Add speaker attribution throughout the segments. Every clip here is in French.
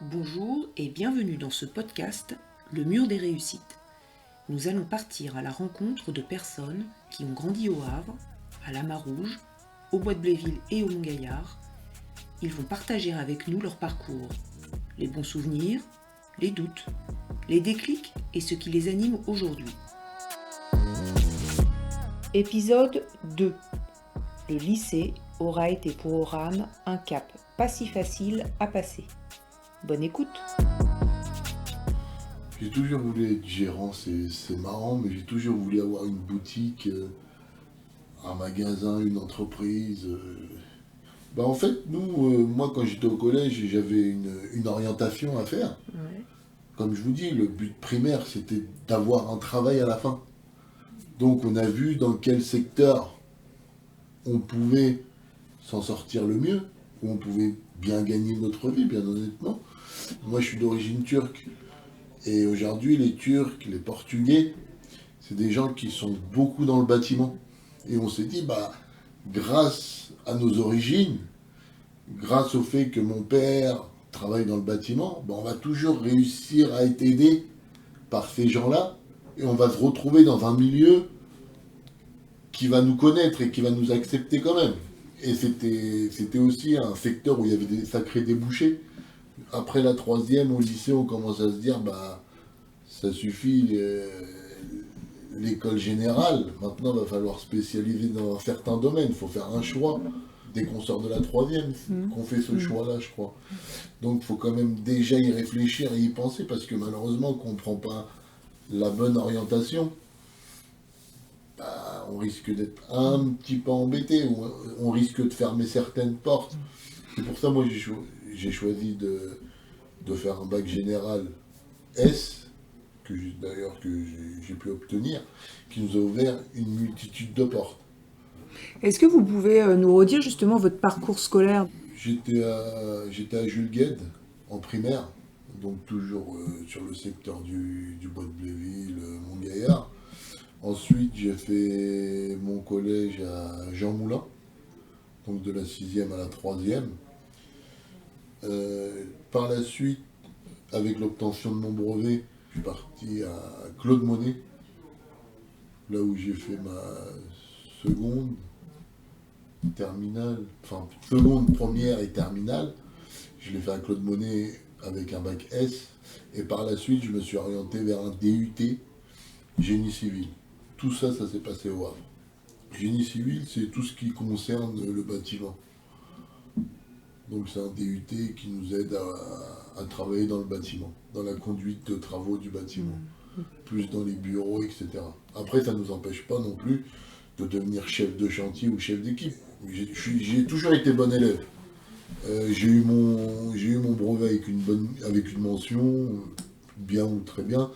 Speaker 1: Bonjour et bienvenue dans ce podcast Le Mur des Réussites. Nous allons partir à la rencontre de personnes qui ont grandi au Havre, à Lamarrouge, au Bois de Bléville et au Mont-Gaillard. Ils vont partager avec nous leur parcours, les bons souvenirs, les doutes, les déclics et ce qui les anime aujourd'hui. Épisode 2. Le lycée aura été pour Oran un cap pas si facile à passer. Bonne écoute.
Speaker 2: J'ai toujours voulu être gérant, c'est marrant, mais j'ai toujours voulu avoir une boutique, un magasin, une entreprise. En fait, moi quand j'étais au collège, j'avais une orientation à faire.
Speaker 1: Ouais.
Speaker 2: Comme je vous dis, le but primaire, c'était d'avoir un travail à la fin. Donc on a vu dans quel secteur on pouvait s'en sortir le mieux, où on pouvait bien gagner notre vie, bien honnêtement. Moi je suis d'origine turque. Et aujourd'hui, les Turcs, les Portugais, c'est des gens qui sont beaucoup dans le bâtiment. Et on s'est dit, grâce à nos origines, grâce au fait que mon père travaille dans le bâtiment, on va toujours réussir à être aidé par ces gens-là. Et on va se retrouver dans un milieu qui va nous connaître et qui va nous accepter quand même. Et c'était aussi un secteur où il y avait des sacrés débouchés. Après la troisième, au lycée, on commence à se dire, ça suffit, l'école générale. Maintenant, il va falloir spécialiser dans un certain domaine. Il faut faire un choix. Dès qu'on sort de la troisième, qu'on fait ce choix-là, je crois. Donc, il faut quand même déjà y réfléchir et y penser, parce que malheureusement, qu'on ne prend pas la bonne orientation, on risque d'être un petit peu embêté, ou on risque de fermer certaines portes. C'est pour ça, moi, j'ai choisi de faire un bac général S, que j'ai pu obtenir, qui nous a ouvert une multitude de portes.
Speaker 1: Est-ce que vous pouvez nous redire justement votre parcours scolaire?
Speaker 2: J'étais à Jules Guesde, en primaire, donc toujours sur le secteur du Bois de Bléville, Mont-Gaillard. Ensuite, j'ai fait mon collège à Jean Moulin, donc de la 6e à la 3e. Par la suite, avec l'obtention de mon brevet, je suis parti à Claude Monet, là où j'ai fait ma seconde, terminale, enfin seconde, première et terminale. Je l'ai fait à Claude Monet avec un bac S. Et par la suite, je me suis orienté vers un DUT, génie civil. Tout ça, ça s'est passé au Havre. Génie civil, c'est tout ce qui concerne le bâtiment. Donc c'est un DUT qui nous aide à travailler dans le bâtiment, dans la conduite de travaux du bâtiment, plus dans les bureaux, etc. Après, ça ne nous empêche pas non plus de devenir chef de chantier ou chef d'équipe. J'ai toujours été bon élève. J'ai eu mon brevet avec une mention, bien ou très bien.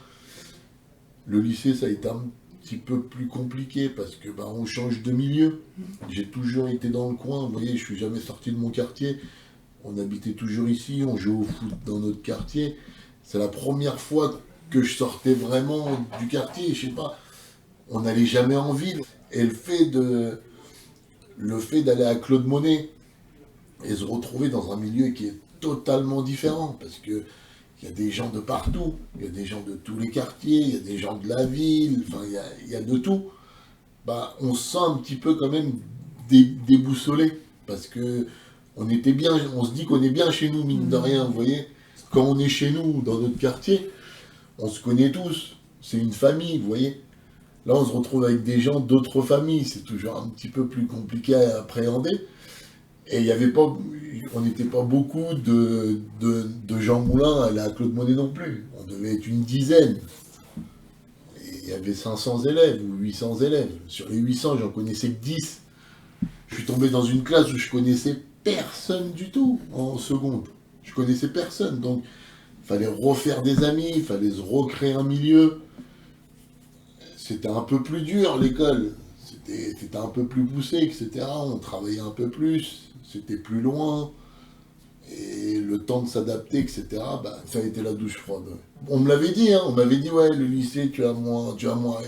Speaker 2: Le lycée, ça a été un petit peu plus compliqué parce que on change de milieu. J'ai toujours été dans le coin, vous voyez, je suis jamais sorti de mon quartier. On habitait toujours ici, on jouait au foot dans notre quartier. C'est la première fois que je sortais vraiment du quartier, je sais pas, on n'allait jamais en ville. Et le fait d'aller à Claude Monet et se retrouver dans un milieu qui est totalement différent, parce que il y a des gens de partout, il y a des gens de tous les quartiers, il y a des gens de la ville, enfin il y a de tout. On se sent un petit peu quand même déboussolé, parce que on se dit qu'on est bien chez nous, mine de rien, vous voyez. Quand on est chez nous, dans notre quartier, on se connaît tous, c'est une famille, vous voyez. Là, on se retrouve avec des gens d'autres familles, c'est toujours un petit peu plus compliqué à appréhender. Et il y avait pas, on n'était pas beaucoup de Jean Moulin à la Claude Monet non plus. On devait être une dizaine. Et il y avait 500 élèves ou 800 élèves. Sur les 800, j'en connaissais que 10. Je suis tombé dans une classe où je connaissais personne du tout en seconde. Je connaissais personne. Donc, il fallait refaire des amis, il fallait se recréer un milieu. C'était un peu plus dur, l'école. C'était un peu plus poussé, etc. On travaillait un peu plus, c'était plus loin. Et le temps de s'adapter, etc., ça a été la douche froide. On me l'avait dit, on m'avait dit, ouais, le lycée, tu as moins,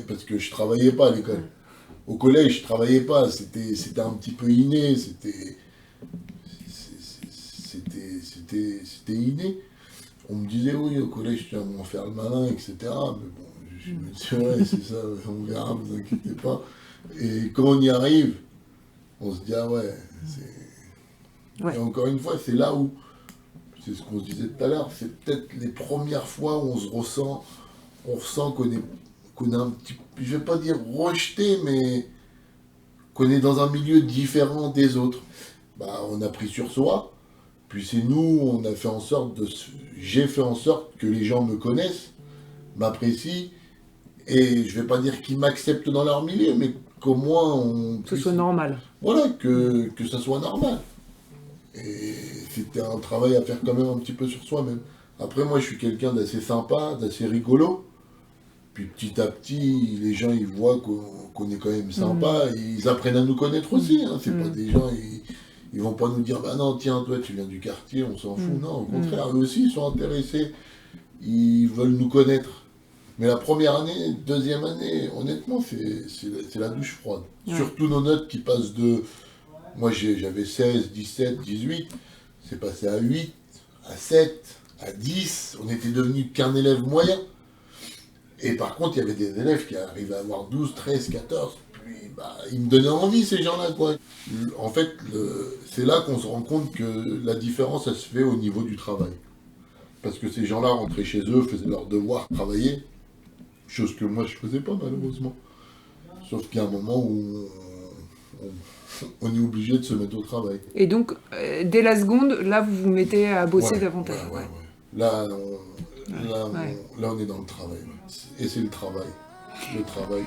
Speaker 2: parce que je travaillais pas à l'école. Au collège, je travaillais pas, c'était un petit peu inné, c'était inné. On me disait, oui, au collège, tu vas m'en faire le malin, etc. Mais bon, je me dis, ouais, c'est ça, on verra, vous inquiétez pas. Et quand on y arrive, on se dit, ah ouais, c'est...
Speaker 1: Ouais.
Speaker 2: Et encore une fois, c'est là où, c'est ce qu'on se disait tout à l'heure, c'est peut-être les premières fois où on ressent qu'on est un petit, je vais pas dire rejeté, mais qu'on est dans un milieu différent des autres. Bah, on a pris sur soi, puis c'est nous, on a fait en sorte j'ai fait en sorte que les gens me connaissent, m'apprécient, et je vais pas dire qu'ils m'acceptent dans leur milieu, mais qu'au moins on
Speaker 1: Que ce soit normal.
Speaker 2: voilà, que ça soit normal. Et c'était un travail à faire quand même un petit peu sur soi-même. Après, moi, je suis quelqu'un d'assez sympa, d'assez rigolo. Puis petit à petit, les gens, ils voient qu'on est quand même sympa. Et ils apprennent à nous connaître aussi. Hein. C'est pas des gens, ils vont pas nous dire, bah non, tiens, toi, tu viens du quartier, on s'en fout. Non, au contraire, eux aussi, ils sont intéressés. Ils veulent nous connaître. Mais la première année, deuxième année, honnêtement, c'est la douche froide.
Speaker 1: Ouais.
Speaker 2: Surtout nos notes qui passent de... Moi, j'avais 16, 17, 18. C'est passé à 8, à 7, à 10. On était devenu qu'un élève moyen. Et par contre, il y avait des élèves qui arrivaient à avoir 12, 13, 14. Puis, bah, ils me donnaient envie, ces gens-là, quoi. En fait, c'est là qu'on se rend compte que la différence, elle se fait au niveau du travail. Parce que ces gens-là rentraient chez eux, faisaient leurs devoirs, travaillaient. Chose que moi, je faisais pas, malheureusement. Sauf qu'il y a un moment où on est obligé de se mettre au travail.
Speaker 1: Et donc, dès la seconde, là, vous vous mettez à bosser
Speaker 2: Ouais,
Speaker 1: davantage.
Speaker 2: ouais. Là, on est dans le travail. Ouais. Et c'est le travail. Le travail.